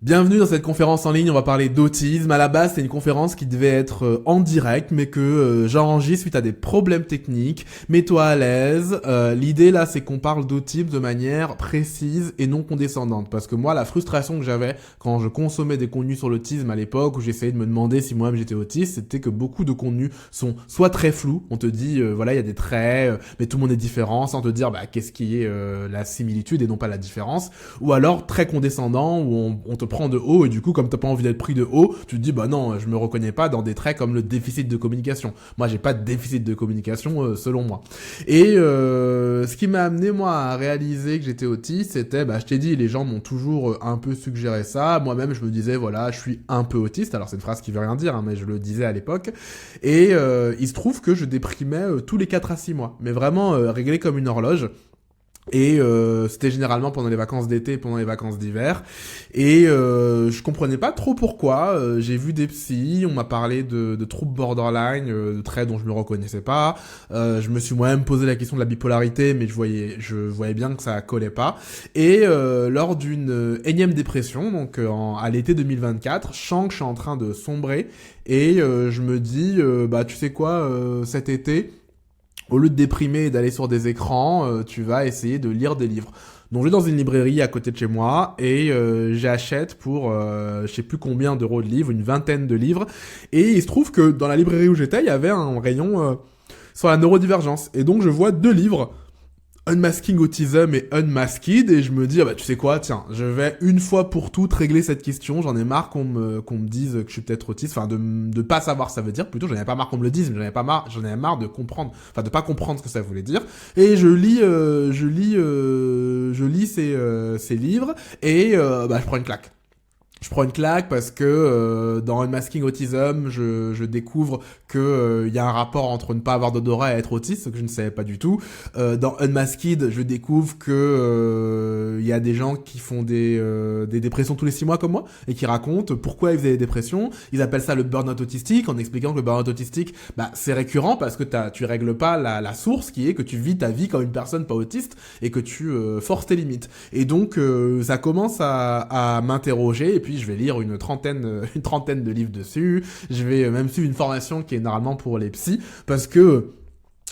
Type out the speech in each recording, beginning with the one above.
Bienvenue dans cette conférence en ligne, on va parler d'autisme. À la base, c'est une conférence qui devait être en direct, mais que j'enregistre suite à des problèmes techniques. Mets-toi à l'aise. L'idée là, c'est qu'on parle d'autisme de manière précise et non condescendante. Parce que moi, la frustration que j'avais quand je consommais des contenus sur l'autisme à l'époque, où j'essayais de me demander si moi-même j'étais autiste, c'était que beaucoup de contenus sont soit très flous, on te dit, voilà, il y a des traits, mais tout le monde est différent, sans te dire, qu'est-ce qui est la similitude et non pas la différence. Ou alors très condescendant, où on te prend de haut et du coup comme t'as pas envie d'être pris de haut, tu te dis bah non, je me reconnais pas dans des traits comme le déficit de communication. Moi j'ai pas de déficit de communication selon moi. Et ce qui m'a amené moi à réaliser que j'étais autiste, c'était je t'ai dit, les gens m'ont toujours un peu suggéré ça. Moi-même je me disais voilà, je suis un peu autiste. Alors c'est une phrase qui veut rien dire mais je le disais à l'époque. Et il se trouve que je déprimais tous les 4 à 6 mois, mais vraiment réglé comme une horloge. Et c'était généralement pendant les vacances d'été, pendant les vacances d'hiver. Et je comprenais pas trop pourquoi. J'ai vu des psys, on m'a parlé de troubles borderline, de traits dont je me reconnaissais pas. Je me suis moi-même posé la question de la bipolarité, mais je voyais bien que ça collait pas. Et lors d'une énième dépression, donc à l'été 2024, je sens que je suis en train de sombrer. Et je me dis, tu sais quoi, cet été, au lieu de déprimer et d'aller sur des écrans, tu vas essayer de lire des livres. Donc je vais dans une librairie à côté de chez moi et j'achète pour je sais plus combien d'euros de livres, une vingtaine de livres. Et il se trouve que dans la librairie où j'étais, il y avait un rayon sur la neurodivergence. Et donc je vois 2 livres, Unmasking Autism et Unmasked, et je me dis, tu sais quoi, tiens, je vais une fois pour toutes régler cette question, j'en ai marre qu'on me dise que je suis peut-être autiste, enfin de pas savoir ce que ça veut dire, plutôt j'en avais pas marre qu'on me le dise, mais j'en avais marre de comprendre, enfin de pas comprendre ce que ça voulait dire, et je lis ces livres, et je prends une claque. Je prends une claque parce que dans Unmasking Autism, je découvre que y a un rapport entre ne pas avoir d'odorat et être autiste, ce que je ne savais pas du tout. Dans Unmasked, je découvre que y a des gens qui font des dépressions tous les 6 mois comme moi et qui racontent pourquoi ils faisaient des dépressions. Ils appellent ça le burn-out autistique, en expliquant que le burn-out autistique, c'est récurrent parce que tu règles pas la source qui est que tu vis ta vie comme une personne pas autiste et que tu forces tes limites. Et donc ça commence à m'interroger et puis je vais lire une trentaine de livres dessus. Je vais même suivre une formation qui est normalement pour les psys parce que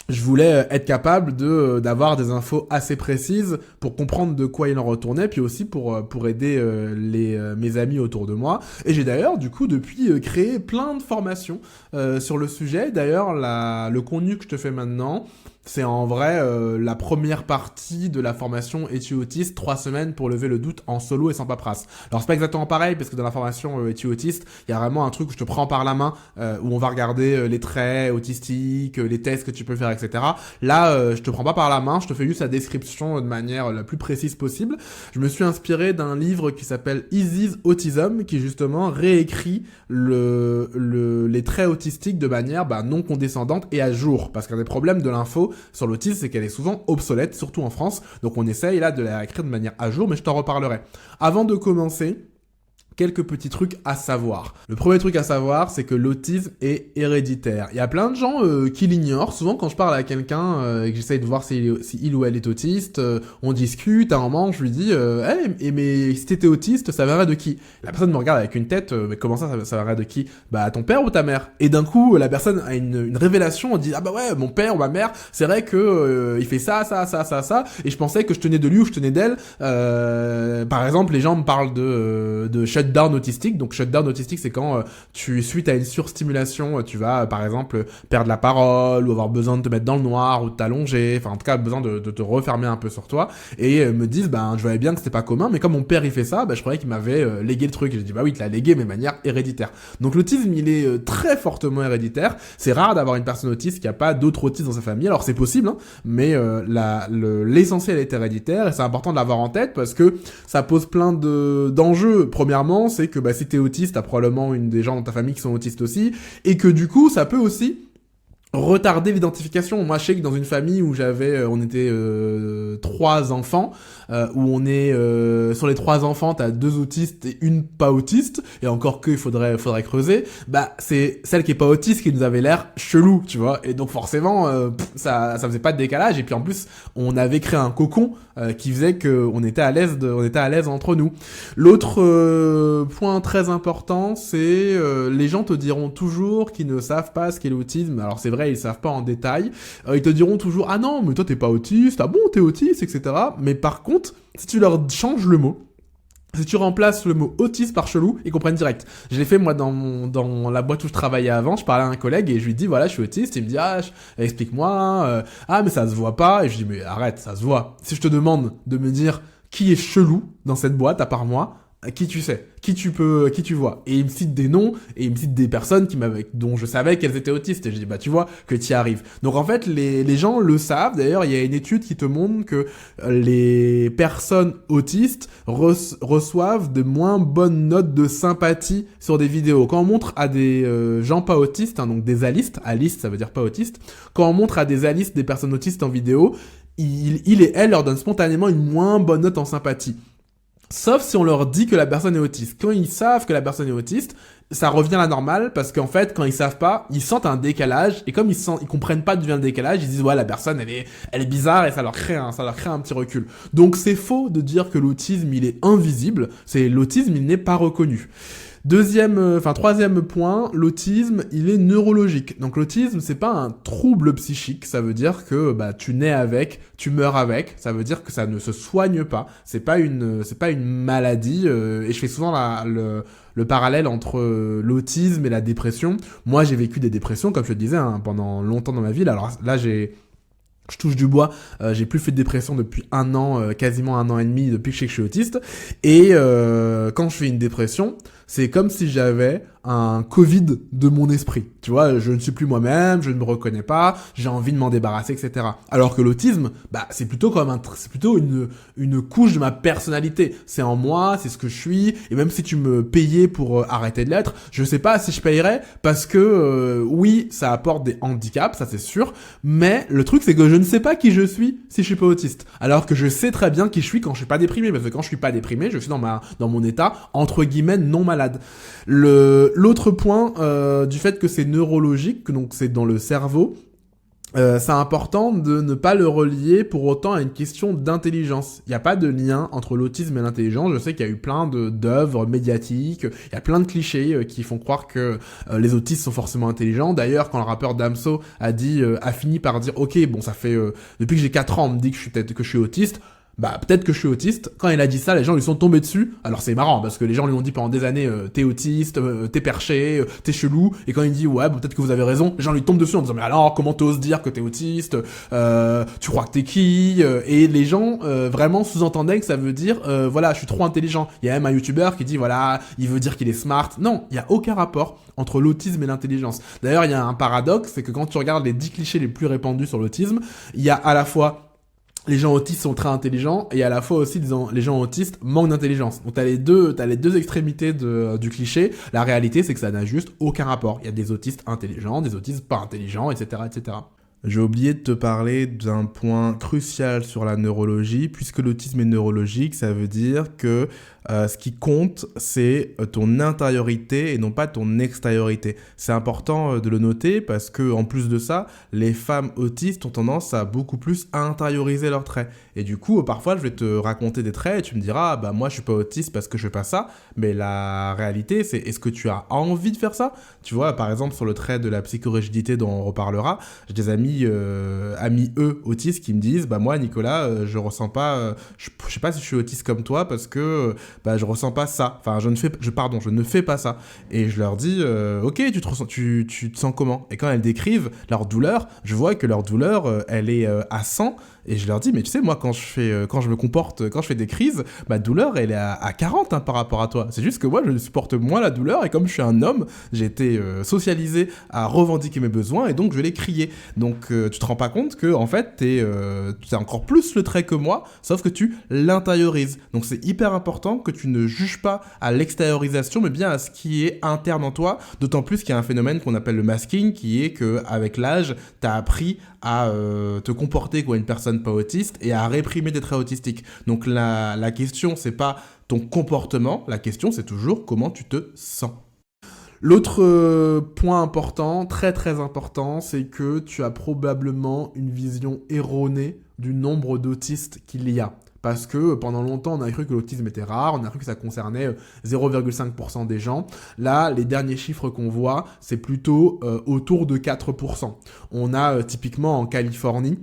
je voulais être capable d'avoir des infos assez précises pour comprendre de quoi il en retournait, puis aussi pour aider mes amis autour de moi. Et j'ai d'ailleurs du coup depuis créé plein de formations sur le sujet. D'ailleurs le contenu que je te fais maintenant, c'est en vrai la première partie de la formation Es-tu autiste, 3 semaines pour lever le doute en solo et sans paperasse. Alors c'est pas exactement pareil parce que dans la formation Es-tu autiste, il y a vraiment un truc où je te prends par la main, où on va regarder les traits autistiques, les tests que tu peux faire, etc. Là, je te prends pas par la main, je te fais juste la description de manière la plus précise possible. Je me suis inspiré d'un livre qui s'appelle Easy's Autism, qui justement réécrit les traits autistiques de manière non condescendante et à jour. Parce qu'un des problèmes de l'info sur l'autisme, c'est qu'elle est souvent obsolète, surtout en France. Donc on essaye là de la écrire de manière à jour, mais je t'en reparlerai. Avant de commencer, quelques petits trucs à savoir. Le premier truc à savoir, c'est que l'autisme est héréditaire. Il y a plein de gens qui l'ignorent. Souvent, quand je parle à quelqu'un et que j'essaye de voir si il ou elle est autiste, on discute, à un moment, je lui dis mais si t'étais autiste, ça viendrait de qui? La personne me regarde avec une tête, mais comment ça viendrait de qui? Ton père ou ta mère? Et d'un coup, la personne a une révélation, on dit ouais, mon père ou ma mère, c'est vrai que il fait ça, et je pensais que je tenais de lui ou je tenais d'elle. Par exemple, les gens me parlent de shutdown autistique. Donc shutdown autistique, c'est quand suite à une surstimulation, tu vas par exemple perdre la parole ou avoir besoin de te mettre dans le noir ou de t'allonger, enfin en tout cas besoin de te refermer un peu sur toi, et me disent je voyais bien que c'était pas commun, mais comme mon père il fait ça, je croyais qu'il m'avait légué le truc. Et j'ai dit oui, il te l'a légué mais de manière héréditaire. Donc l'autisme il est très fortement héréditaire. C'est rare d'avoir une personne autiste qui a pas d'autres autistes dans sa famille. Alors c'est possible, mais l'essentiel est héréditaire, et c'est important de l'avoir en tête parce que ça pose plein d'enjeux. Premièrement, c'est que si t'es autiste, t'as probablement une des gens dans ta famille qui sont autistes aussi, et que du coup, ça peut aussi retarder l'identification. Moi, je sais que dans une famille où on était 3 enfants, où on est sur les 3 enfants, t'as 2 autistes et une pas autiste, et encore que faudrait creuser. Bah, c'est celle qui est pas autiste qui nous avait l'air chelou, tu vois. Et donc forcément, ça faisait pas de décalage. Et puis en plus, on avait créé un cocon qui faisait que on était à l'aise entre nous. L'autre point très important, c'est les gens te diront toujours qu'ils ne savent pas ce qu'est l'autisme. Alors c'est vrai, ils savent pas en détail. Ils te diront toujours ah non mais toi t'es pas autiste, ah bon t'es autiste, etc. Mais par contre, si tu leur changes le mot, si tu remplaces le mot autiste par chelou, ils comprennent direct. Je l'ai fait moi dans la boîte où je travaillais avant, je parlais à un collègue et je lui dis voilà je suis autiste, il me dit explique-moi, ah mais ça se voit pas, et je dis mais arrête, ça se voit. Si je te demande de me dire qui est chelou dans cette boîte à part moi, qui tu sais, qui tu vois. Et il me cite des noms, et il me cite des personnes dont je savais qu'elles étaient autistes. Et je dis, bah, tu vois, que t'y arrives. Donc, en fait, les gens le savent. D'ailleurs, il y a une étude qui te montre que les personnes autistes reçoivent de moins bonnes notes de sympathie sur des vidéos. Quand on montre à des gens pas autistes, hein, donc des alistes, aliste, ça veut dire pas autiste, quand on montre à des alistes des personnes autistes en vidéo, il et elle leur donnent spontanément une moins bonne note en sympathie. Sauf si on leur dit que la personne est autiste. Quand ils savent que la personne est autiste, ça revient à la normale parce qu'en fait, quand ils savent pas, ils sentent un décalage et comme ils comprennent pas d'où vient le décalage, ils disent ouais la personne elle est bizarre et ça leur crée un petit recul. Donc c'est faux de dire que l'autisme il est invisible. C'est l'autisme il n'est pas reconnu. Troisième point, l'autisme, il est neurologique. Donc l'autisme, c'est pas un trouble psychique, ça veut dire que tu nais avec, tu meurs avec, ça veut dire que ça ne se soigne pas. C'est pas une maladie et je fais souvent le parallèle entre l'autisme et la dépression. Moi, j'ai vécu des dépressions comme je te disais hein, pendant longtemps dans ma vie. Alors là, je touche du bois, j'ai plus fait de dépression depuis 1 an, quasiment 1 an et demi depuis que je sais que je suis autiste. Et quand je fais une dépression, c'est comme si j'avais un Covid de mon esprit. Tu vois, je ne suis plus moi-même, je ne me reconnais pas, j'ai envie de m'en débarrasser, etc. Alors que l'autisme, c'est plutôt c'est plutôt une couche de ma personnalité. C'est en moi, c'est ce que je suis, et même si tu me payais pour arrêter de l'être, je sais pas si je payerais parce que oui, ça apporte des handicaps, ça c'est sûr, mais le truc c'est que je ne sais pas qui je suis si je suis pas autiste. Alors que je sais très bien qui je suis quand je suis pas déprimé, parce que quand je suis pas déprimé, je suis dans mon état entre guillemets non malade. L'autre point du fait que c'est neurologique, donc c'est dans le cerveau, c'est important de ne pas le relier pour autant à une question d'intelligence. Il n'y a pas de lien entre l'autisme et l'intelligence. Je sais qu'il y a eu plein d'œuvres médiatiques, il y a plein de clichés qui font croire que les autistes sont forcément intelligents. D'ailleurs, quand le rappeur Damso a fini par dire « Ok, bon, ça fait... depuis que j'ai 4 ans, on me dit que je suis autiste », peut-être que je suis autiste. Quand il a dit ça, les gens lui sont tombés dessus. Alors c'est marrant parce que les gens lui ont dit pendant des années t'es autiste, t'es perché, t'es chelou. Et quand il dit ouais peut-être que vous avez raison, les gens lui tombent dessus en disant mais alors comment t'oses dire que t'es autiste, tu crois que t'es qui, et les gens vraiment sous-entendaient que ça veut dire voilà je suis trop intelligent. Il y a même un youtubeur qui dit voilà il veut dire qu'il est smart. Non, il y a aucun rapport entre l'autisme et l'intelligence. D'ailleurs il y a un paradoxe, c'est que quand tu regardes les 10 clichés les plus répandus sur l'autisme, il y a à la fois les gens autistes sont très intelligents et à la fois aussi les gens autistes manquent d'intelligence. Donc t'as les deux extrémités du cliché. La réalité c'est que ça n'a juste aucun rapport. Il y a des autistes intelligents, des autistes pas intelligents, etc., etc. J'ai oublié de te parler d'un point crucial sur la neurologie. Puisque l'autisme est neurologique, ça veut dire que ce qui compte, c'est ton intériorité et non pas ton extériorité. C'est important de le noter parce que en plus de ça, les femmes autistes ont tendance à beaucoup plus intérioriser leurs traits. Et du coup, parfois, je vais te raconter des traits et tu me diras, moi, je suis pas autiste parce que je fais pas ça. Mais la réalité, c'est est-ce que tu as envie de faire ça ? Tu vois, par exemple, sur le trait de la psychorigidité dont on reparlera, j'ai des amis autistes qui me disent, moi, Nicolas, je ressens pas, je sais pas si je suis autiste comme toi parce que je ressens pas ça. Enfin, je ne fais pas ça. Et je leur dis, ok, tu te sens comment ? Et quand elles décrivent leur douleur, je vois que leur douleur, elle est à 100. Et je leur dis, mais tu sais, moi, quand je fais des crises, ma douleur, elle est à 40 par rapport à toi. C'est juste que moi, je supporte moins la douleur. Et comme je suis un homme, j'ai été socialisé à revendiquer mes besoins et donc je vais les crier. Donc, tu te rends pas compte que, en fait, t'es encore plus le trait que moi, sauf que tu l'intériorises. Donc, c'est hyper important que tu ne juges pas à l'extériorisation, mais bien à ce qui est interne en toi, d'autant plus qu'il y a un phénomène qu'on appelle le masking, qui est qu'avec l'âge, tu as appris à te comporter comme une personne pas autiste et à réprimer des traits autistiques. Donc la question, c'est pas ton comportement, la question, c'est toujours comment tu te sens. L'autre point important, très très important, c'est que tu as probablement une vision erronée du nombre d'autistes qu'il y a. Parce que pendant longtemps, on a cru que l'autisme était rare, on a cru que ça concernait 0,5% des gens. Là, les derniers chiffres qu'on voit, c'est plutôt autour de 4%. On a typiquement en Californie,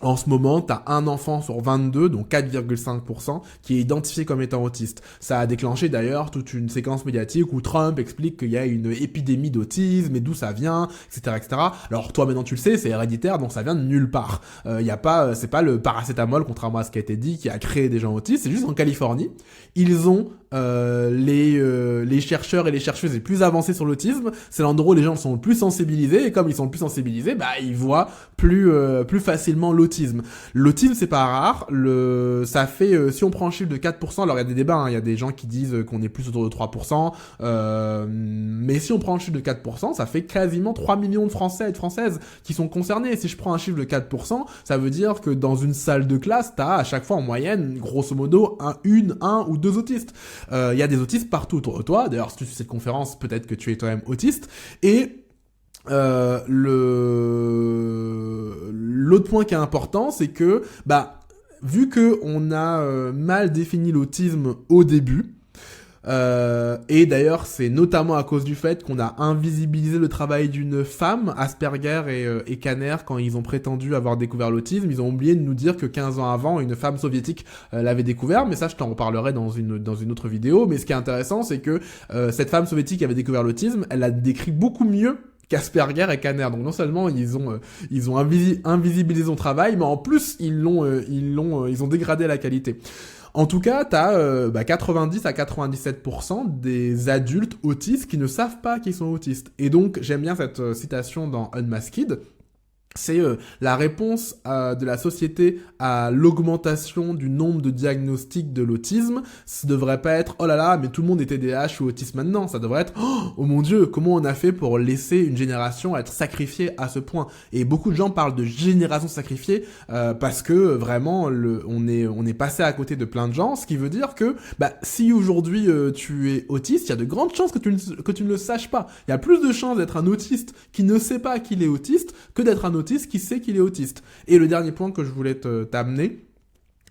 en ce moment, tu as un enfant sur 22, donc 4,5%, qui est identifié comme étant autiste. Ça a déclenché d'ailleurs toute une séquence médiatique où Trump explique qu'il y a une épidémie d'autisme et d'où ça vient, etc., etc. Alors toi maintenant tu le sais, c'est héréditaire, donc ça vient de nulle part. C'est pas le paracétamol, contrairement à ce qui a été dit, qui a créé des gens autistes. C'est juste en Californie, ils ont les chercheurs et les chercheuses les plus avancés sur l'autisme. C'est l'endroit où les gens sont le plus sensibilisés, et comme ils sont le plus sensibilisés, ils voient plus facilement l'autisme. L'autisme, c'est pas rare. Ça fait, si on prend un chiffre de 4%, alors il y a des débats, il y a des gens qui disent qu'on est plus autour de 3%, mais si on prend un chiffre de 4%, ça fait quasiment 3 millions de Français et de Françaises qui sont concernés. Et si je prends un chiffre de 4%, ça veut dire que dans une salle de classe, t'as à chaque fois en moyenne, grosso modo, un ou deux autistes. Il y a des autistes partout autour de toi. D'ailleurs, si tu suis cette conférence, peut-être que tu es toi-même autiste. Et l'autre point qui est important, c'est que vu que on a mal défini l'autisme au début, et d'ailleurs c'est notamment à cause du fait qu'on a invisibilisé le travail d'une femme, Asperger et Kanner, quand ils ont prétendu avoir découvert l'autisme, ils ont oublié de nous dire que 15 ans avant, une femme soviétique l'avait découvert, mais ça je t'en reparlerai dans une autre vidéo. Mais ce qui est intéressant, c'est que cette femme soviétique qui avait découvert l'autisme, elle l'a décrit beaucoup mieux qu'Asperger et Kanner. Donc non seulement ils ont invisibilisé son travail, mais en plus ils ont dégradé la qualité. En tout cas, t'as 90 à 97% des adultes autistes qui ne savent pas qu'ils sont autistes. Et donc j'aime bien cette citation dans Unmasked. C'est la réponse de la société à l'augmentation du nombre de diagnostics de l'autisme. Ça devrait pas être « Oh là là, mais tout le monde est TDAH ou autiste maintenant ». Ça devrait être « Oh mon Dieu, comment on a fait pour laisser une génération être sacrifiée à ce point ?» Et beaucoup de gens parlent de génération sacrifiée parce que vraiment, on est passé à côté de plein de gens. Ce qui veut dire que si aujourd'hui tu es autiste, il y a de grandes chances que tu ne le saches pas. Il y a plus de chances d'être un autiste qui ne sait pas qu'il est autiste que d'être un autiste qui sait qu'il est autiste. Et le dernier point que je voulais t'amener,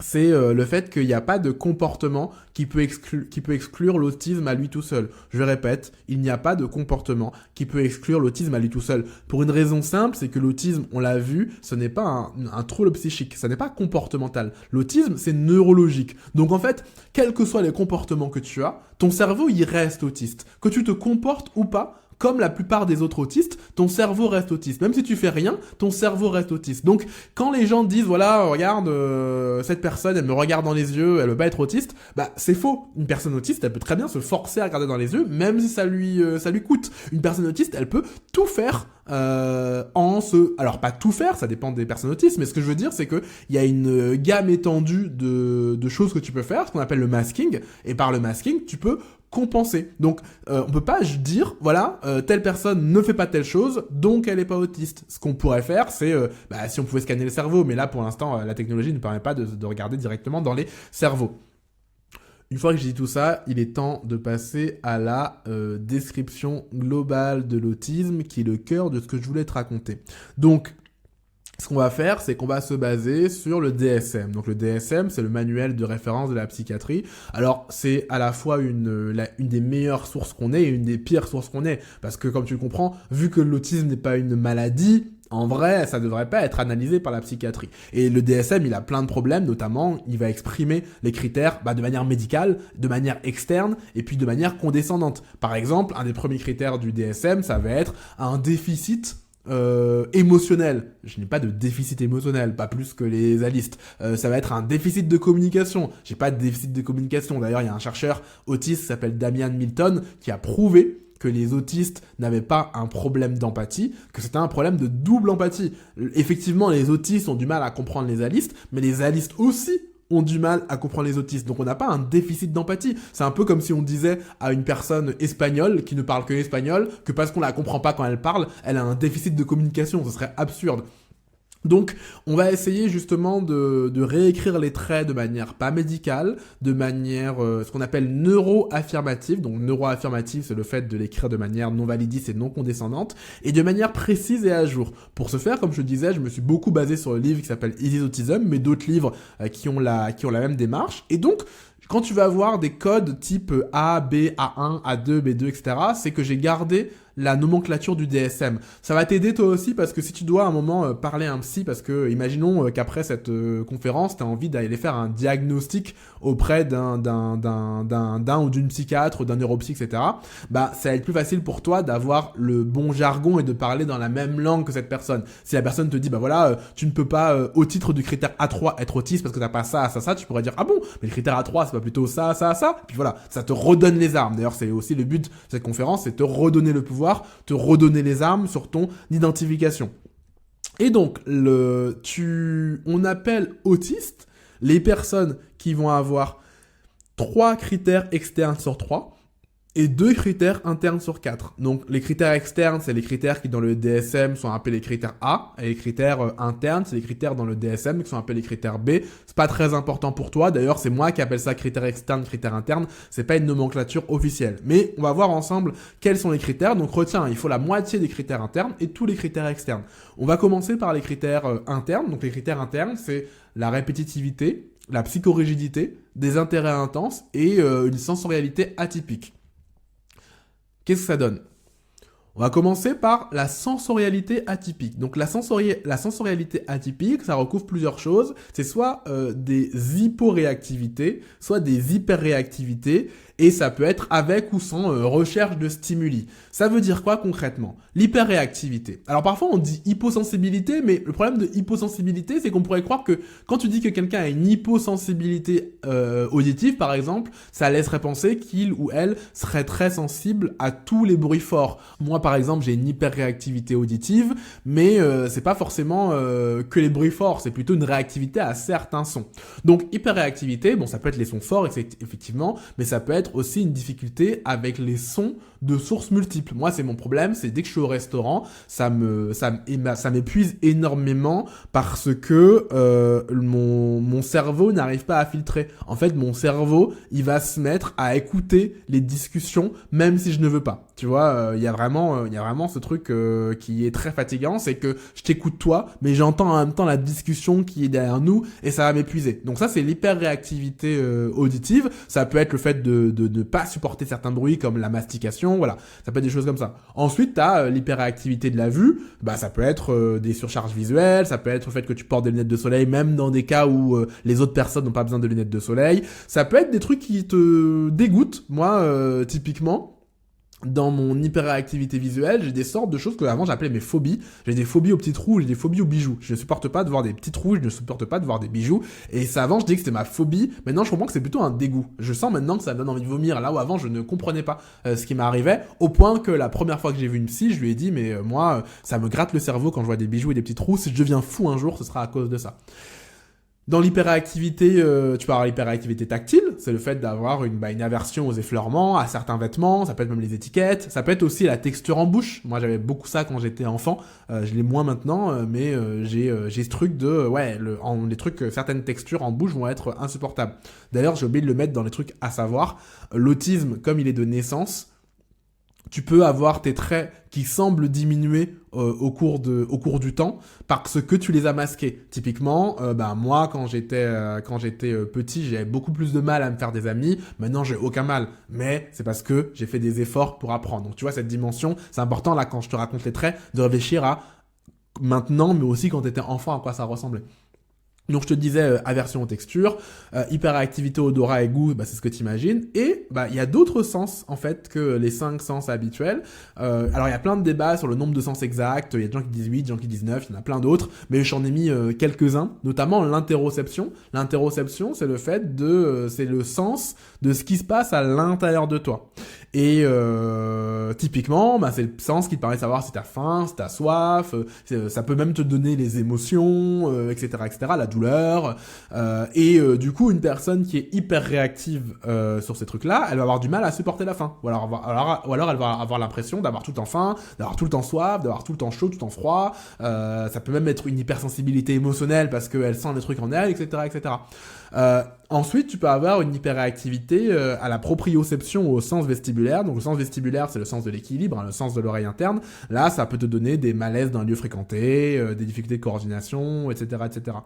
c'est le fait qu'il n'y a pas de comportement qui peut exclure l'autisme à lui tout seul. Je répète, il n'y a pas de comportement qui peut exclure l'autisme à lui tout seul. Pour une raison simple, c'est que l'autisme, on l'a vu, ce n'est pas un trouble psychique, ça n'est pas comportemental. L'autisme, c'est neurologique. Donc en fait, quels que soient les comportements que tu as, ton cerveau, il reste autiste. Que tu te comportes ou pas, comme la plupart des autres autistes, ton cerveau reste autiste. Même si tu fais rien, ton cerveau reste autiste. Donc, quand les gens disent, voilà, regarde, cette personne, elle me regarde dans les yeux, elle veut pas être autiste, c'est faux. Une personne autiste, elle peut très bien se forcer à regarder dans les yeux, même si ça lui coûte. Une personne autiste, elle peut tout faire alors pas tout faire, ça dépend des personnes autistes, mais ce que je veux dire, c'est que il y a une gamme étendue de choses que tu peux faire, ce qu'on appelle le masking, et par le masking, tu peux compenser. Donc, on peut pas dire, voilà, telle personne ne fait pas telle chose, donc elle est pas autiste. Ce qu'on pourrait faire, c'est, si on pouvait scanner le cerveau, mais là, pour l'instant, la technologie ne permet pas de regarder directement dans les cerveaux. Une fois que j'ai dit tout ça, il est temps de passer à la description globale de l'autisme, qui est le cœur de ce que je voulais te raconter. Donc, ce qu'on va faire, c'est qu'on va se baser sur le DSM. Donc le DSM, c'est le manuel de référence de la psychiatrie. Alors c'est à la fois une des meilleures sources qu'on ait et une des pires sources qu'on ait. Parce que comme tu le comprends, vu que l'autisme n'est pas une maladie, en vrai, ça devrait pas être analysé par la psychiatrie. Et le DSM, il a plein de problèmes, notamment, il va exprimer les critères de manière médicale, de manière externe, et puis de manière condescendante. Par exemple, un des premiers critères du DSM, ça va être un déficit émotionnel. Je n'ai pas de déficit émotionnel, pas plus que les alistes. Ça va être un déficit de communication. J'ai pas de déficit de communication. D'ailleurs, il y a un chercheur autiste qui s'appelle Damian Milton qui a prouvé que les autistes n'avaient pas un problème d'empathie, que c'était un problème de double empathie. Effectivement, les autistes ont du mal à comprendre les alistes, mais les alistes aussi ont du mal à comprendre les autistes. Donc on n'a pas un déficit d'empathie. C'est un peu comme si on disait à une personne espagnole qui ne parle que l'espagnol que parce qu'on la comprend pas quand elle parle, elle a un déficit de communication. Ce serait absurde. Donc, on va essayer justement de réécrire les traits de manière pas médicale, de manière ce qu'on appelle neuro-affirmative. Donc, neuro-affirmative, c'est le fait de l'écrire de manière non validiste et non condescendante, et de manière précise et à jour. Pour ce faire, comme je disais, je me suis beaucoup basé sur le livre qui s'appelle Easy Autism, mais d'autres livres qui ont la même démarche. Et donc, quand tu vas avoir des codes type A, B, A1, A2, B2, etc., c'est que j'ai gardé la nomenclature du DSM. Ça va t'aider toi aussi parce que si tu dois à un moment parler à un psy, parce que imaginons qu'après cette conférence, tu as envie d'aller faire un diagnostic auprès d'un ou d'une psychiatre, d'un neuropsy, etc., bah ça va être plus facile pour toi d'avoir le bon jargon et de parler dans la même langue que cette personne. Si la personne te dit, bah voilà, tu ne peux pas, au titre du critère A3, être autiste parce que t'as pas ça, tu pourrais dire, ah bon, mais le critère A3, c'est pas plutôt ça, et puis voilà, ça te redonne les armes. D'ailleurs, c'est aussi le but de cette conférence, c'est te redonner le pouvoir, te redonner les armes sur ton identification. Et donc, on appelle autiste les personnes qui vont avoir 3 critères externes sur 3 et 2 critères internes sur 4. Donc, les critères externes, c'est les critères qui, dans le DSM, sont appelés les critères A, et les critères internes, c'est les critères dans le DSM qui sont appelés les critères B. C'est pas très important pour toi. D'ailleurs, c'est moi qui appelle ça critères externes, critères internes. C'est pas une nomenclature officielle. Mais on va voir ensemble quels sont les critères. Donc, retiens, il faut la moitié des critères internes et tous les critères externes. On va commencer par les critères internes. Donc, les critères internes, c'est la répétitivité, la psychorigidité, des intérêts intenses et une sensorialité atypique. Qu'est-ce que ça donne ? On va commencer par la sensorialité atypique. Donc la sensorialité atypique, ça recouvre plusieurs choses. C'est soit des hyporéactivités, soit des hyperréactivités, et ça peut être avec ou sans recherche de stimuli. Ça veut dire quoi concrètement ? L'hyperréactivité. Alors parfois on dit hyposensibilité, mais le problème de hyposensibilité, c'est qu'on pourrait croire que quand tu dis que quelqu'un a une hyposensibilité auditive, par exemple, ça laisserait penser qu'il ou elle serait très sensible à tous les bruits forts. Moi, par exemple, j'ai une hyperréactivité auditive, mais c'est pas forcément que les bruits forts, c'est plutôt une réactivité à certains sons. Donc hyperréactivité, bon, ça peut être les sons forts, effectivement, mais ça peut être aussi une difficulté avec les sons de sources multiples. Moi, c'est mon problème, c'est dès que je suis au restaurant, ça m'épuise énormément parce que mon cerveau n'arrive pas à filtrer. En fait, mon cerveau, il va se mettre à écouter les discussions même si je ne veux pas. Tu vois, il y a vraiment ce truc qui est très fatigant, c'est que je t'écoute toi, mais j'entends en même temps la discussion qui est derrière nous et ça va m'épuiser. Donc ça, c'est l'hyperréactivité auditive. Ça peut être le fait de ne pas supporter certains bruits comme la mastication, voilà. Ça peut être des choses comme ça. Ensuite, t'as l'hyperréactivité de la vue. Bah, ça peut être des surcharges visuelles, ça peut être le fait que tu portes des lunettes de soleil, même dans des cas où les autres personnes n'ont pas besoin de lunettes de soleil. Ça peut être des trucs qui te dégoûtent. Moi, typiquement, dans mon hyperréactivité visuelle, j'ai des sortes de choses que avant j'appelais mes phobies. J'ai des phobies aux petits trous, j'ai des phobies aux bijoux. Je ne supporte pas de voir des petits trous, je ne supporte pas de voir des bijoux. Et ça, avant, je disais que c'était ma phobie. Maintenant, je comprends que c'est plutôt un dégoût. Je sens maintenant que ça me donne envie de vomir. Là où avant, je ne comprenais pas ce qui m'arrivait. Au point que la première fois que j'ai vu une psy, je lui ai dit, mais moi, ça me gratte le cerveau quand je vois des bijoux et des petits trous. Si je deviens fou un jour, ce sera à cause de ça. Dans l'hyperréactivité, tu peux avoir l'hyperréactivité tactile, c'est le fait d'avoir une aversion aux effleurements, à certains vêtements, ça peut être même les étiquettes, ça peut être aussi la texture en bouche. Moi j'avais beaucoup ça quand j'étais enfant, je l'ai moins maintenant, mais j'ai ce truc de, les trucs, certaines textures en bouche vont être insupportables. D'ailleurs j'ai oublié de le mettre dans les trucs à savoir, l'autisme comme il est de naissance, tu peux avoir tes traits qui semblent diminuer au cours du temps parce que tu les as masqués. Typiquement, moi quand j'étais petit, j'avais beaucoup plus de mal à me faire des amis. Maintenant, j'ai aucun mal, mais c'est parce que j'ai fait des efforts pour apprendre. Donc tu vois cette dimension, c'est important là quand je te raconte les traits de réfléchir à maintenant, mais aussi quand tu étais enfant à quoi ça ressemblait. Donc je te disais aversion aux textures, hyperactivité odorat et goût, c'est ce que tu imagines. Et il y a d'autres sens en fait que les 5 sens habituels. Alors il y a plein de débats sur le nombre de sens exacts, il y a des gens qui disent 8, des gens qui disent 9, il y en a plein d'autres, mais j'en ai mis quelques-uns, notamment l'interoception. L'interoception, c'est le fait c'est le sens de ce qui se passe à l'intérieur de toi. Et typiquement, bah, c'est le sens qui te permet de savoir si t'as faim, si t'as soif, ça peut même te donner les émotions, etc., etc., la douleur. Du coup, une personne qui est hyper réactive sur ces trucs-là, elle va avoir du mal à supporter la faim. Ou alors elle va avoir l'impression d'avoir tout le temps faim, d'avoir tout le temps soif, d'avoir tout le temps chaud, tout le temps froid. Ça peut même être une hypersensibilité émotionnelle parce qu'elle sent des trucs en elle, etc., etc. Ensuite, tu peux avoir une hyperréactivité à la proprioception ou au sens vestibulaire. Donc le sens vestibulaire, c'est le sens de l'équilibre, le sens de l'oreille interne. Là, ça peut te donner des malaises dans un lieu fréquenté, des difficultés de coordination, etc., etc.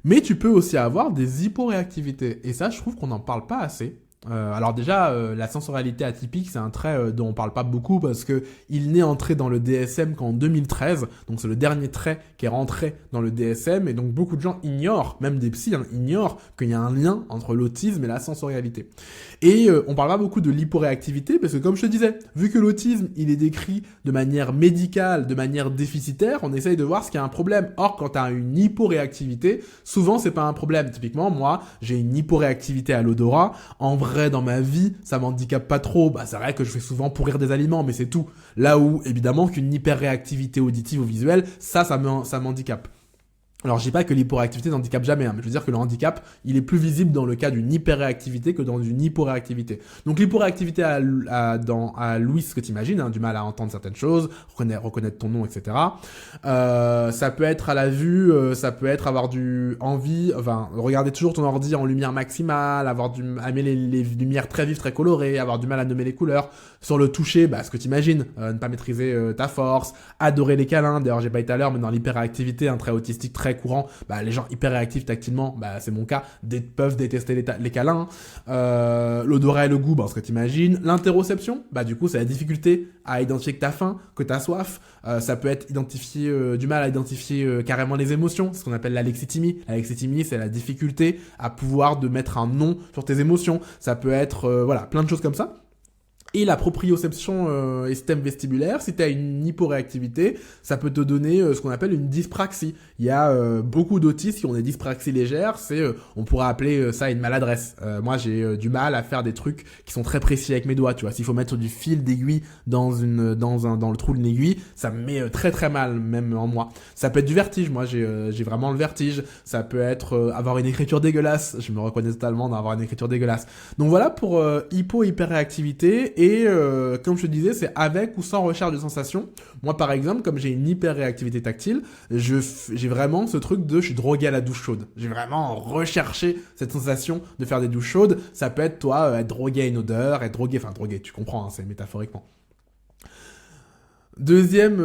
Mais tu peux aussi avoir des hyporéactivités. Et ça, je trouve qu'on n'en parle pas assez. Alors déjà, la sensorialité atypique, c'est un trait dont on parle pas beaucoup parce que il n'est entré dans le DSM qu'en 2013. Donc c'est le dernier trait qui est rentré dans le DSM et donc beaucoup de gens ignorent, même des psys, ignorent qu'il y a un lien entre l'autisme et la sensorialité. Et on parle pas beaucoup de l'hyporéactivité parce que comme je te disais, vu que l'autisme, il est décrit de manière médicale, de manière déficitaire, on essaye de voir ce qu'il y a un problème. Or, quand tu as une hyporéactivité, souvent c'est pas un problème. Typiquement, moi, j'ai une hyporéactivité à l'odorat. En vrai, dans ma vie, ça m'handicape pas trop. Bah, c'est vrai que je fais souvent pourrir des aliments, mais c'est tout. Là où, évidemment, qu'une hyperréactivité auditive ou visuelle, ça m'handicape. Alors, je dis pas que l'hyporéactivité n'handicape jamais, mais je veux dire que le handicap, il est plus visible dans le cas d'une hyperréactivité que dans une hyporéactivité. Donc, l'hyporéactivité à Louis, ce que tu imagines, du mal à entendre certaines choses, reconnaître ton nom, etc. Ça peut être à la vue, ça peut être avoir regarder toujours ton ordi en lumière maximale, aimer les lumières très vives, très colorées, avoir du mal à nommer les couleurs. Sur le toucher, ce que tu imagines, ne pas maîtriser ta force, adorer les câlins. D'ailleurs, j'ai pas dit tout à l'heure, mais dans l'hyperréactivité, un trait autistique très courant, les gens hyper réactifs tactilement, c'est mon cas, peuvent détester les câlins. L'odorat et le goût, ce que t'imagines. L'interoception, du coup, c'est la difficulté à identifier que t'as faim, que t'as soif. Ça peut être du mal à identifier carrément les émotions, ce qu'on appelle l'alexithymie. L'alexithymie, c'est la difficulté à pouvoir de mettre un nom sur tes émotions. Ça peut être, plein de choses comme ça. Et la proprioception et système vestibulaire, si tu as une hyporéactivité, ça peut te donner ce qu'on appelle une dyspraxie. Il y a beaucoup d'autistes qui ont des dyspraxies légères, on pourrait appeler ça une maladresse. Moi, j'ai du mal à faire des trucs qui sont très précis avec mes doigts, tu vois. S'il faut mettre du fil d'aiguille dans le trou d'une aiguille, ça me met très très mal, même en moi. Ça peut être du vertige, moi j'ai vraiment le vertige. Ça peut être avoir une écriture dégueulasse, je me reconnais totalement d'avoir une écriture dégueulasse. Donc voilà pour hyperréactivité. Et comme je te disais, c'est avec ou sans recherche de sensations. Moi, par exemple, comme j'ai une hyperréactivité tactile, j'ai vraiment ce truc je suis drogué à la douche chaude. J'ai vraiment recherché cette sensation de faire des douches chaudes. Ça peut être, toi, être drogué à une odeur, drogué, tu comprends, c'est métaphoriquement. Deuxième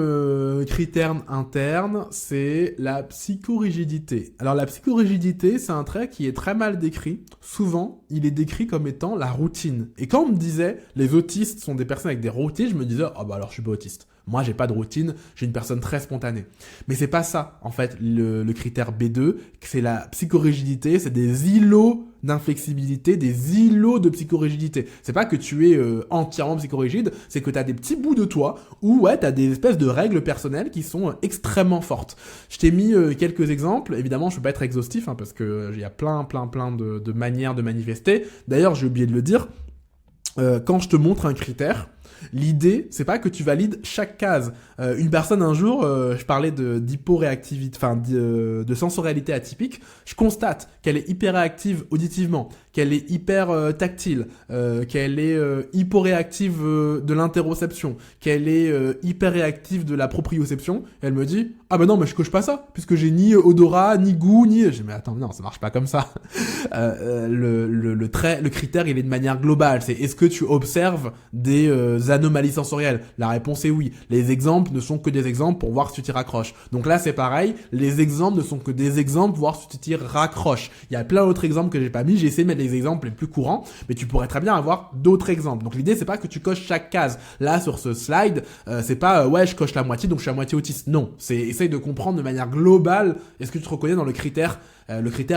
critère interne, c'est la psychorigidité. Alors la psychorigidité, c'est un trait qui est très mal décrit. Souvent, il est décrit comme étant la routine. Et quand on me disait les autistes sont des personnes avec des routines, je me disais alors je suis pas autiste. Moi, j'ai pas de routine, j'ai une personne très spontanée. Mais c'est pas ça, en fait, le critère B2, c'est la psychorigidité, c'est des îlots d'inflexibilité, des îlots de psychorigidité. C'est pas que tu es entièrement psychorigide, c'est que t'as des petits bouts de toi où t'as des espèces de règles personnelles qui sont extrêmement fortes. Je t'ai mis quelques exemples, évidemment je peux pas être exhaustif parce que il y a plein de manières de manifester. D'ailleurs j'ai oublié de le dire, quand je te montre un critère, l'idée, c'est pas que tu valides chaque case. Une personne un jour, je parlais d'hyporéactivité, de sensorialité atypique. Je constate qu'elle est hyper réactive auditivement, qu'elle est hyper tactile, qu'elle est hyporéactive de l'interoception, qu'elle est hyper réactive de la proprioception. Elle me dit non mais je coche pas ça puisque j'ai ni odorat, ni goût, ni. J'ai dit mais attends non ça marche pas comme ça. Le critère il est de manière globale. C'est est-ce que tu observes des anomalies sensorielles? La réponse est oui. Les exemples ne sont que des exemples pour voir si tu t'y raccroches. Donc là c'est pareil. Les exemples ne sont que des exemples pour voir si tu t'y raccroches. Il y a plein d'autres exemples que j'ai pas mis. J'ai essayé de mettre les exemples les plus courants, mais tu pourrais très bien avoir d'autres exemples. Donc l'idée c'est pas que tu coches chaque case. Là sur ce slide, c'est pas je coche la moitié donc je suis à moitié autiste. Non, c'est essaye de comprendre de manière globale. Est-ce que tu te reconnais dans le critère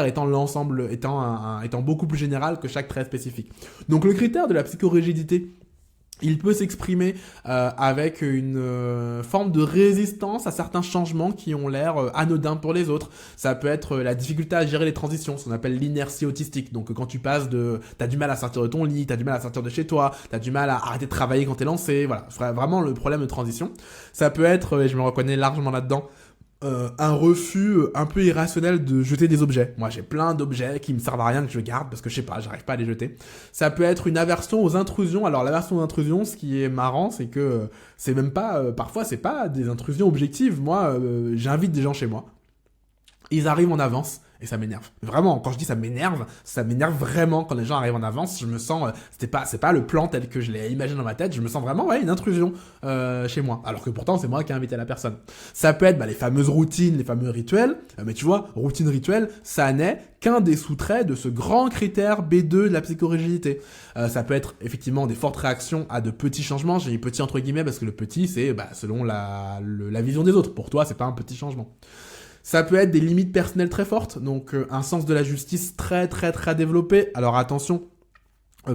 étant l'ensemble, étant beaucoup plus général que chaque trait spécifique. Donc le critère de la psychorigidité, Il peut s'exprimer avec une forme de résistance à certains changements qui ont l'air anodins pour les autres. Ça peut être la difficulté à gérer les transitions, ce qu'on appelle l'inertie autistique. Donc quand tu passes de... T'as du mal à sortir de ton lit, t'as du mal à sortir de chez toi, t'as du mal à arrêter de travailler quand t'es lancé, voilà. Vraiment le problème de transition. Ça peut être, et je me reconnais largement là-dedans, un refus un peu irrationnel de jeter des objets. Moi, j'ai plein d'objets qui me servent à rien que je garde parce que je sais pas, j'arrive pas à les jeter. Ça peut être une aversion aux intrusions. Alors, l'aversion aux intrusions, ce qui est marrant, c'est que c'est même pas, parfois, c'est pas des intrusions objectives. Moi, j'invite des gens chez moi. Ils arrivent en avance. Et ça m'énerve. Vraiment, quand je dis ça m'énerve vraiment quand les gens arrivent en avance. Je me sens, c'est pas le plan tel que je l'ai imaginé dans ma tête. Je me sens vraiment, une intrusion chez moi. Alors que pourtant, c'est moi qui ai invité la personne. Ça peut être les fameuses routines, les fameux rituels. Mais tu vois, routine, rituel, ça n'est qu'un des sous-traits de ce grand critère B2 de la psychorigidité. Ça peut être effectivement des fortes réactions à de petits changements. J'ai mis petit entre guillemets parce que le petit, c'est selon la vision des autres. Pour toi, c'est pas un petit changement. Ça peut être des limites personnelles très fortes, donc un sens de la justice très très très développé. Alors attention,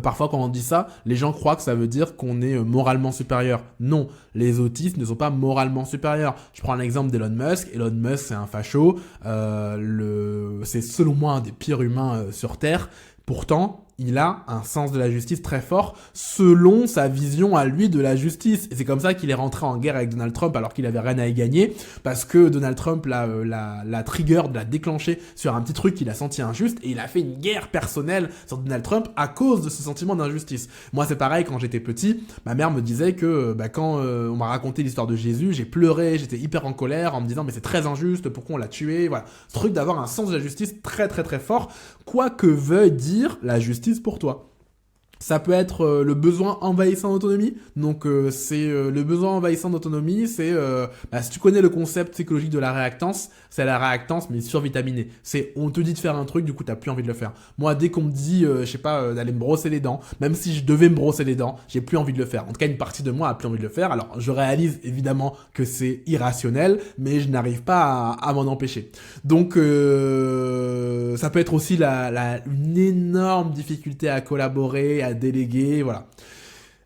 parfois quand on dit ça, les gens croient que ça veut dire qu'on est moralement supérieur. Non, les autistes ne sont pas moralement supérieurs. Je prends l'exemple d'Elon Musk. Elon Musk, c'est un facho. C'est selon moi un des pires humains sur Terre. Pourtant, il a un sens de la justice très fort selon sa vision à lui de la justice. Et c'est comme ça qu'il est rentré en guerre avec Donald Trump alors qu'il avait rien à y gagner, parce que Donald Trump l'a trigger, l'a déclenché sur un petit truc qu'il a senti injuste, et il a fait une guerre personnelle sur Donald Trump à cause de ce sentiment d'injustice. Moi, c'est pareil, quand j'étais petit, ma mère me disait que quand on m'a raconté l'histoire de Jésus, j'ai pleuré, j'étais hyper en colère en me disant mais c'est très injuste, pourquoi on l'a tué, voilà. Ce truc d'avoir un sens de la justice très très très fort, quoi que veuille dire la justice pour toi. Ça peut être le besoin envahissant d'autonomie. Donc le besoin envahissant d'autonomie, c'est si tu connais le concept psychologique de la réactance, c'est la réactance mais survitaminée. C'est on te dit de faire un truc, du coup t'as plus envie de le faire. Moi, dès qu'on me dit d'aller me brosser les dents, même si je devais me brosser les dents, j'ai plus envie de le faire. En tout cas, une partie de moi a plus envie de le faire. Alors je réalise évidemment que c'est irrationnel, mais je n'arrive pas à m'en empêcher. Donc ça peut être aussi une énorme difficulté à collaborer, à déléguer, voilà.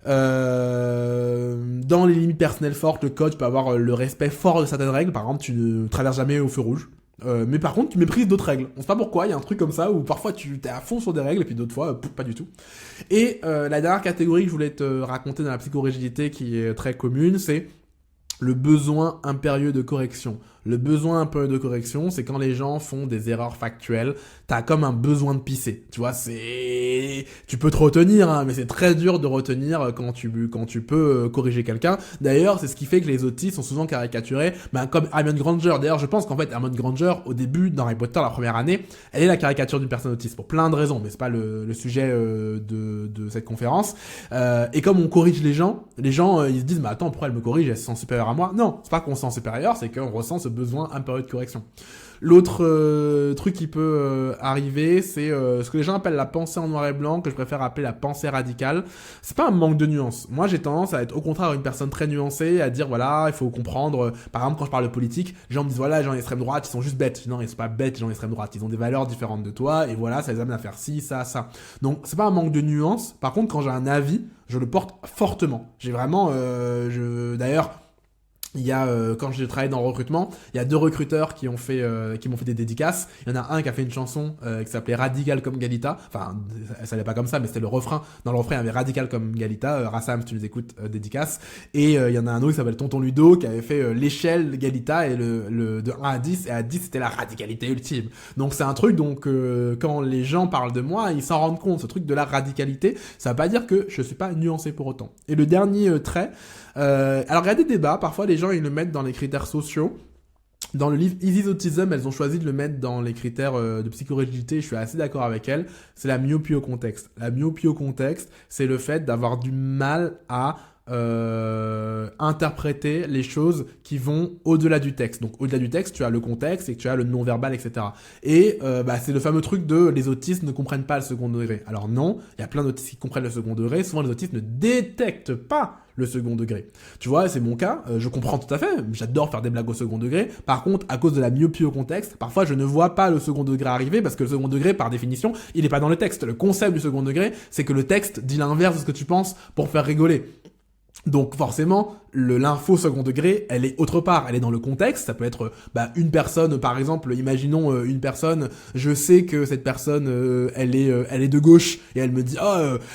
Dans les limites personnelles fortes, le coach peut avoir le respect fort de certaines règles. Par exemple, tu ne traverses jamais au feu rouge. Mais par contre, tu méprises d'autres règles. On sait pas pourquoi, il y a un truc comme ça où parfois tu es à fond sur des règles et puis d'autres fois, pas du tout. Et la dernière catégorie que je voulais te raconter dans la psychorigidité qui est très commune, c'est le besoin impérieux de correction. Le besoin impérieux de correction, c'est quand les gens font des erreurs factuelles, t'as comme un besoin de pisser. Tu vois, tu peux te retenir, hein, mais c'est très dur de retenir quand tu peux corriger quelqu'un. D'ailleurs, c'est ce qui fait que les autistes sont souvent caricaturés, comme Hermione Granger. D'ailleurs, je pense qu'en fait, Hermione Granger, au début, dans Harry Potter, la première année, elle est la caricature d'une personne autiste, pour plein de raisons, mais c'est pas le sujet de cette conférence. Et comme on corrige les gens, ils se disent, mais attends, pourquoi elle me corrige, elle se sent supérieure à moi? Non, c'est pas qu'on se sent supérieur, c'est qu'on ressent ce besoin impérieux de correction. L'autre truc qui peut arriver, c'est ce que les gens appellent la pensée en noir et blanc, que je préfère appeler la pensée radicale. C'est pas un manque de nuances. Moi, j'ai tendance à être au contraire une personne très nuancée, à dire voilà, il faut comprendre. Par exemple, quand je parle de politique, les gens me disent voilà, les gens d'extrême droite, ils sont juste bêtes. Non, ils sont pas bêtes, les gens d'extrême droite. Ils ont des valeurs différentes de toi, et voilà, ça les amène à faire ci, ça, ça. Donc, c'est pas un manque de nuances. Par contre, quand j'ai un avis, je le porte fortement. J'ai vraiment, d'ailleurs. Il y a quand j'ai travaillé dans le recrutement, il y a 2 recruteurs qui m'ont fait des dédicaces. Il y en a un qui a fait une chanson qui s'appelait Radical comme Galita. Enfin, ça s'appelait pas comme ça, mais c'était le refrain. Dans le refrain, il y avait Radical comme Galita. Rassam, si tu nous écoutes, dédicace. Et il y en a un autre qui s'appelle Tonton Ludo qui avait fait l'échelle Galita et le de 1 à 10, et à 10 c'était la radicalité ultime. Donc c'est un truc quand les gens parlent de moi, ils s'en rendent compte. Ce truc de la radicalité, ça veut pas dire que je suis pas nuancé pour autant. Et le dernier trait, alors il y a des débats, parfois les gens ils le mettent dans les critères sociaux. Dans le livre Easy Autism, elles ont choisi de le mettre dans les critères de psychorigidité, je suis assez d'accord avec elles, c'est la myopie au contexte. La myopie au contexte, c'est le fait d'avoir du mal à interpréter les choses qui vont au-delà du texte. Donc au-delà du texte, tu as le contexte et tu as le non-verbal, etc. Et c'est le fameux truc de les autistes ne comprennent pas le second degré. Alors non, il y a plein d'autistes qui comprennent le second degré. Souvent les autistes ne détectent pas le second degré. Tu vois, c'est mon cas, je comprends tout à fait, j'adore faire des blagues au second degré. Par contre, à cause de la myopie au contexte, parfois je ne vois pas le second degré arriver parce que le second degré, par définition, il n'est pas dans le texte. Le concept du second degré, c'est que le texte dit l'inverse de ce que tu penses pour faire rigoler. Donc forcément, l'info second degré, elle est autre part, elle est dans le contexte. Ça peut être une personne, par exemple, imaginons une personne, je sais que cette personne, elle est de gauche et elle me dit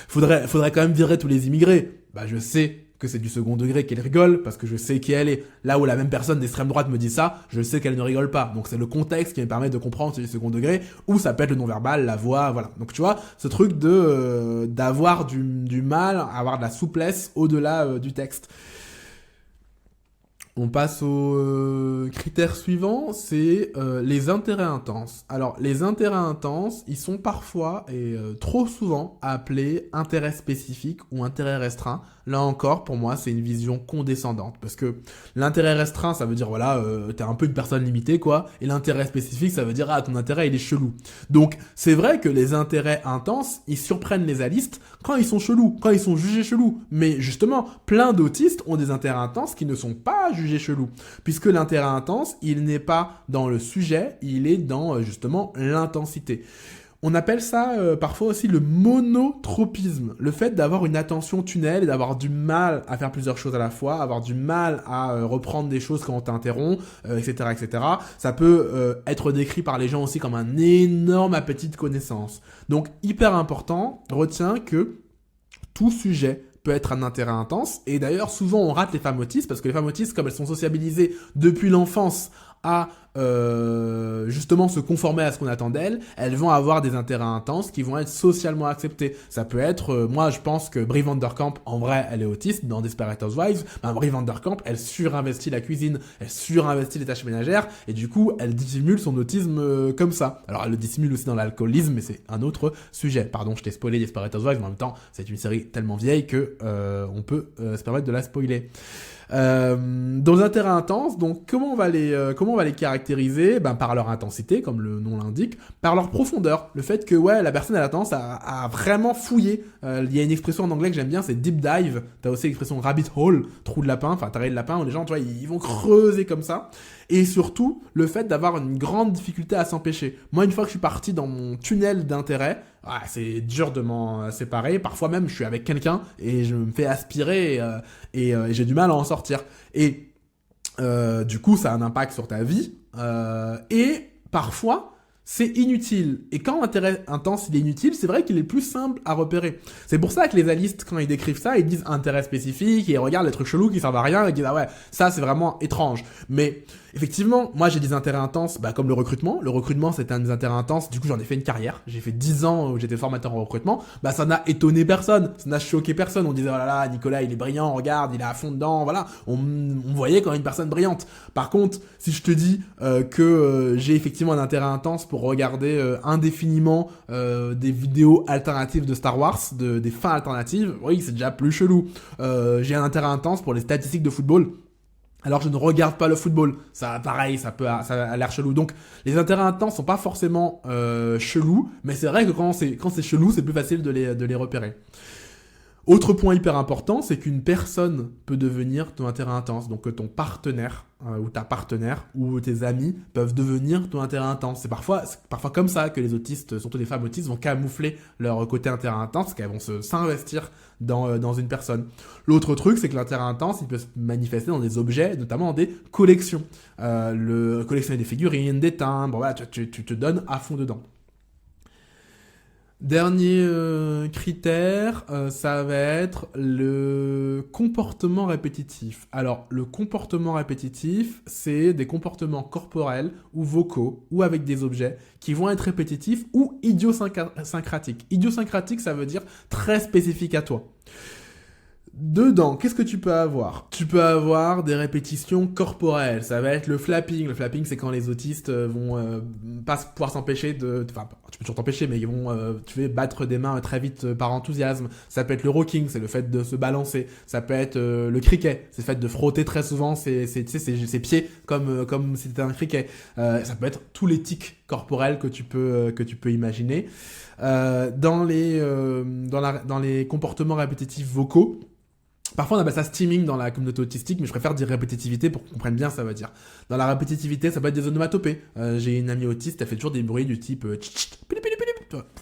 faudrait quand même virer tous les immigrés. Je sais que c'est du second degré qu'elle rigole parce que je sais qui elle est. Là où la même personne d'extrême droite me dit ça, je sais qu'elle ne rigole pas. Donc c'est le contexte qui me permet de comprendre si c'est du second degré, ou ça peut être le non-verbal, la voix, voilà. Donc tu vois, ce truc d'avoir du mal, avoir de la souplesse au-delà du texte. On passe au critère suivant, c'est les intérêts intenses. Alors, les intérêts intenses, ils sont parfois et trop souvent appelés intérêts spécifiques ou intérêts restreints. Là encore, pour moi, c'est une vision condescendante. Parce que l'intérêt restreint, ça veut dire, t'es un peu une personne limitée, quoi. Et l'intérêt spécifique, ça veut dire, ton intérêt, il est chelou. Donc, c'est vrai que les intérêts intenses, ils surprennent les alistes quand ils sont chelous, quand ils sont jugés chelous. Mais justement, plein d'autistes ont des intérêts intenses qui ne sont pas jugés chelous. Puisque l'intérêt intense, il n'est pas dans le sujet, il est dans, justement, l'intensité. On appelle ça parfois aussi le monotropisme, le fait d'avoir une attention tunnel et d'avoir du mal à faire plusieurs choses à la fois, avoir du mal à reprendre des choses quand on t'interrompt, etc., etc. Ça peut être décrit par les gens aussi comme un énorme appétit de connaissance. Donc hyper important, retiens que tout sujet peut être un intérêt intense, et d'ailleurs souvent on rate les femmes autistes, parce que les femmes autistes, comme elles sont sociabilisées depuis l'enfance à justement se conformer à ce qu'on attend d'elles, elles vont avoir des intérêts intenses qui vont être socialement acceptés. Ça peut être, moi je pense que Brie Vanderkamp, en vrai, elle est autiste dans Desperate Housewives. Brie Vanderkamp, elle surinvestit la cuisine, elle surinvestit les tâches ménagères, et du coup, elle dissimule son autisme comme ça. Alors elle le dissimule aussi dans l'alcoolisme, mais c'est un autre sujet. Pardon, je t'ai spoilé Desperate Housewives, mais en même temps, c'est une série tellement vieille que on peut se permettre de la spoiler. Dans les intérêts intenses, donc comment on va les caractériser? Par leur intensité, comme le nom l'indique, par leur profondeur, le fait que la personne elle a tendance à vraiment fouiller. Il y a une expression en anglais que j'aime bien, c'est deep dive. T'as aussi l'expression rabbit hole, trou de lapin, enfin taré de lapin, où les gens, tu vois, ils vont creuser comme ça. Et surtout, le fait d'avoir une grande difficulté à s'empêcher. Moi, une fois que je suis parti dans mon tunnel d'intérêt, c'est dur de m'en séparer. Parfois même, je suis avec quelqu'un et je me fais aspirer et j'ai du mal à en sortir. Et du coup, ça a un impact sur ta vie. Et parfois, c'est inutile. Et quand l'intérêt intense, il est inutile, c'est vrai qu'il est plus simple à repérer. C'est pour ça que les alistes, quand ils décrivent ça, ils disent intérêt spécifique et ils regardent les trucs chelous qui servent à rien et ils disent ça c'est vraiment étrange. Mais effectivement, moi j'ai des intérêts intenses, comme le recrutement. Le recrutement, c'est un des intérêts intenses. Du coup, j'en ai fait une carrière. J'ai fait 10 ans où j'étais formateur en recrutement. Ça n'a étonné personne. Ça n'a choqué personne. On disait, oh là là, Nicolas, il est brillant, regarde, il est à fond dedans, voilà. On voyait quand même une personne brillante. Par contre, si je te dis que j'ai effectivement un intérêt intense pour regarder indéfiniment des vidéos alternatives de Star Wars, des fins alternatives, oui, c'est déjà plus chelou. J'ai un intérêt intense pour les statistiques de football. Alors je ne regarde pas le football, ça pareil, ça a l'air chelou. Donc les intérêts intenses sont pas forcément chelous, mais c'est vrai que quand c'est chelou, c'est plus facile de les repérer. Autre point hyper important, c'est qu'une personne peut devenir ton intérêt intense. Donc que ton partenaire ou ta partenaire ou tes amis peuvent devenir ton intérêt intense. C'est parfois comme ça que les autistes, surtout les femmes autistes, vont camoufler leur côté intérêt intense, parce qu'elles vont s'investir dans une personne. L'autre truc, c'est que l'intérêt intense, il peut se manifester dans des objets, notamment dans des collections. Collectionner des figurines, des timbres, voilà, tu te donnes à fond dedans. Dernier critère, ça va être le comportement répétitif. Alors, le comportement répétitif, c'est des comportements corporels ou vocaux ou avec des objets qui vont être répétitifs ou idiosyncratiques. Idiosyncratique, ça veut dire très spécifique à toi. Dedans, qu'est-ce que tu peux avoir? Tu peux avoir des répétitions corporelles. Ça va être le flapping. Le flapping, c'est quand les autistes vont pas pouvoir s'empêcher Enfin, tu peux toujours t'empêcher, mais ils vont battre des mains très vite par enthousiasme. Ça peut être le rocking, c'est le fait de se balancer. Ça peut être le cricket, c'est le fait de frotter très souvent ses pieds comme si c'était un cricket. Ça peut être tous les tics corporels que tu peux imaginer. Dans les comportements répétitifs vocaux, Parfois on appelle ça steaming dans la communauté autistique, mais je préfère dire répétitivité pour qu'on comprenne bien ça veut dire. Dans la répétitivité, ça peut être des onomatopées. J'ai une amie autiste, elle fait toujours des bruits du type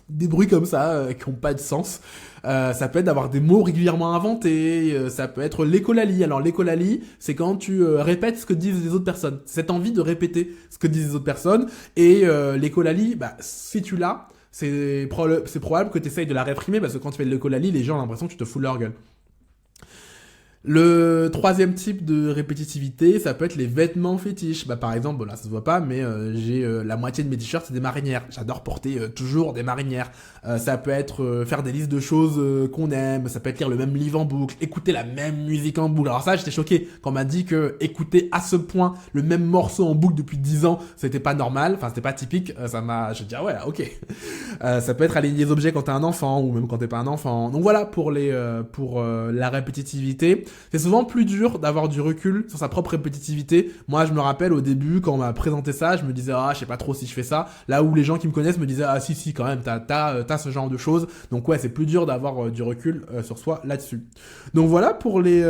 des bruits comme ça qui n'ont pas de sens. Ça peut être d'avoir des mots régulièrement inventés. Ça peut être l'écolalie. Alors l'écolalie, c'est quand tu répètes ce que disent les autres personnes. Cette envie de répéter ce que disent les autres personnes. Et l'écolalie, bah, si tu l'as, c'est probable que tu essayes de la réprimer parce que quand tu fais de l'écolalie, les gens ont l'impression que tu te fous de leur gueule. Le troisième type de répétitivité, ça peut être les vêtements fétiches. Bah par exemple, là ça se voit pas, mais j'ai la moitié de mes t-shirts c'est des marinières. J'adore porter toujours des marinières. Ça peut être faire des listes de choses qu'on aime. Ça peut être lire le même livre en boucle, écouter la même musique en boucle. Alors ça, j'étais choqué quand on m'a dit que écouter à ce point le même morceau en boucle depuis 10 ans, c'était pas normal. Enfin, c'était pas typique. Je dis ah ouais, ok. Ça peut être aligner les objets quand t'es un enfant ou même quand t'es pas un enfant. Donc voilà pour la répétitivité. C'est souvent plus dur d'avoir du recul sur sa propre répétitivité. Moi, je me rappelle au début, quand on m'a présenté ça, je me disais, ah, je sais pas trop si je fais ça. Là où les gens qui me connaissent me disaient, ah, si, quand même, t'as ce genre de choses. Donc ouais, c'est plus dur d'avoir du recul sur soi là-dessus. Donc voilà pour les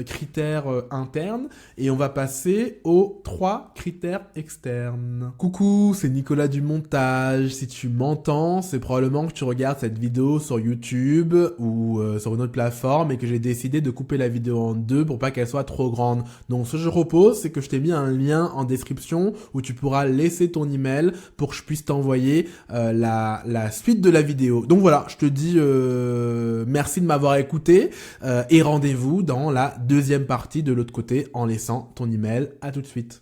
critères internes. Et on va passer aux 3 critères externes. Coucou, c'est Nicolas du montage. Si tu m'entends, c'est probablement que tu regardes cette vidéo sur YouTube ou sur une autre plateforme et que j'ai décidé de couper la vidéo en 2 pour pas qu'elle soit trop grande. Donc ce que je propose, c'est que je t'ai mis un lien en description où tu pourras laisser ton email pour que je puisse t'envoyer la suite de la vidéo. Donc voilà, je te dis merci de m'avoir écouté et rendez-vous dans la deuxième partie de l'autre côté en laissant ton email. À tout de suite.